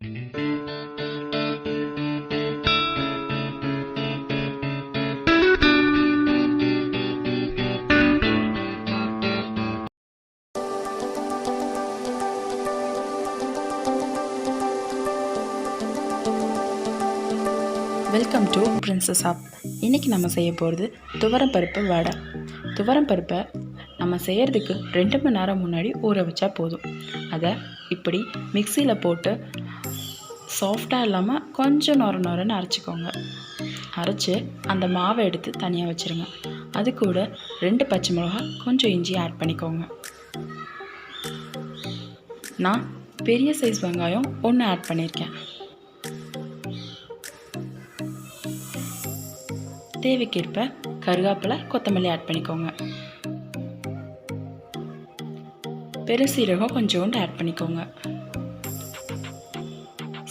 Welcome to princess app. இன்றைக்கி நம்ம செய்ய போகிறது துவரம் பருப்பு வடை. துவரம் பருப்பை நம்ம செய்கிறதுக்கு 2 மணி நேரம் முன்னாடி ஊற வச்சா போதும். அதை இப்படி மிக்சியில் போட்டு சாஃப்டாக இல்லாமல் கொஞ்சம் நொரன்னு அரைச்சிக்கோங்க. அரைச்சி அந்த மாவை எடுத்து தனியாக வச்சுருங்க. அது கூட 2 பச்சை மிளகாய், கொஞ்சம் இஞ்சி ஆட் பண்ணிக்கோங்க. நான் பெரிய சைஸ் வெங்காயம் 1 ஆட் பண்ணியிருக்கேன். தேவைக்கேற்ப கருவேப்பிலை, கொத்தமல்லி ஆட் பண்ணிக்கோங்க. பெருசீரகம் கொஞ்சோண்டு ஆட் பண்ணிக்கோங்க.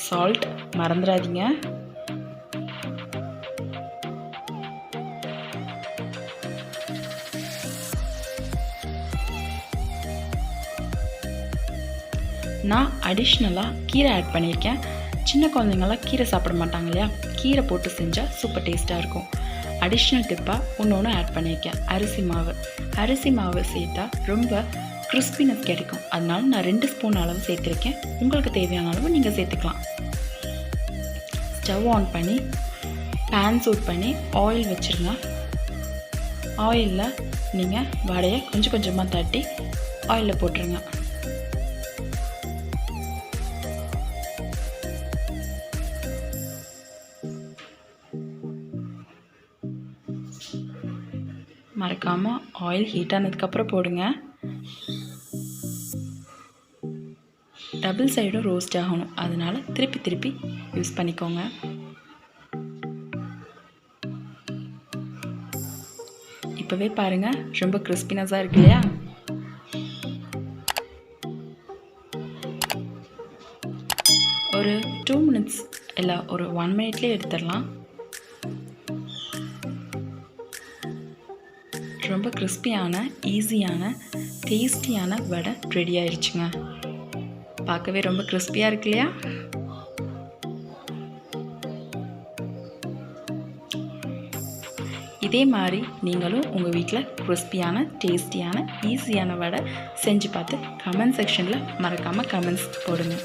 சால்ட் மறந்துடாதீங்க. நான் அடிஷ்னலாக கீரை ஆட் பண்ணியிருக்கேன். சின்ன குழந்தைங்களாம் கீரை சாப்பிட மாட்டாங்க இல்லையா, கீரை போட்டு செஞ்சால் சூப்பர் டேஸ்ட்டாக இருக்கும். அடிஷ்னல் டிப்பாக ஒன்று ஆட் பண்ணியிருக்கேன், அரிசி மாவு சேர்த்தா ரொம்ப கிறிஸ்பினஸ் கிடைக்கும். அதனால நான் 2 ஸ்பூன் அளவு சேர்த்துருக்கேன். உங்களுக்கு தேவையான அளவு நீங்கள் சேர்த்துக்கலாம். ஸ்டவ் ஆன் பண்ணி பேன் சூட் பண்ணி ஆயில் வச்சுருங்க. ஆயிலில் நீங்கள் வடையை கொஞ்சம் கொஞ்சமாக தட்டி ஆயிலில் போட்டுருங்க. மறக்காமல் ஆயில் ஹீட் ஆனதுக்கப்புறம் போடுங்க. டபுள் சைடும் ரோஸ்ட் ஆகணும், அதனால் திருப்பி யூஸ் பண்ணிக்கோங்க. இப்போவே பாருங்கள், ரொம்ப கிறிஸ்பினஸாக இருக்கு இல்லையா? ஒரு 2 மினிட்ஸ் இல்லை ஒரு 1 மினிட்லேயே எடுத்துடலாம். ரொம்ப கிறிஸ்பியான, ஈஸியான, டேஸ்டியான வடை ரெடி ஆயிடுச்சுங்க. பார்க்கவே ரொம்ப கிறிஸ்பியாக இருக்கு இல்லையா? இதே மாதிரி நீங்களும் உங்கள் வீட்டில் கிறிஸ்பியான, டேஸ்டியான, ஈஸியான வடை செஞ்சு பார்த்து கமெண்ட் செக்ஷனில் மறக்காமல் கமெண்ட்ஸ் போடுங்க.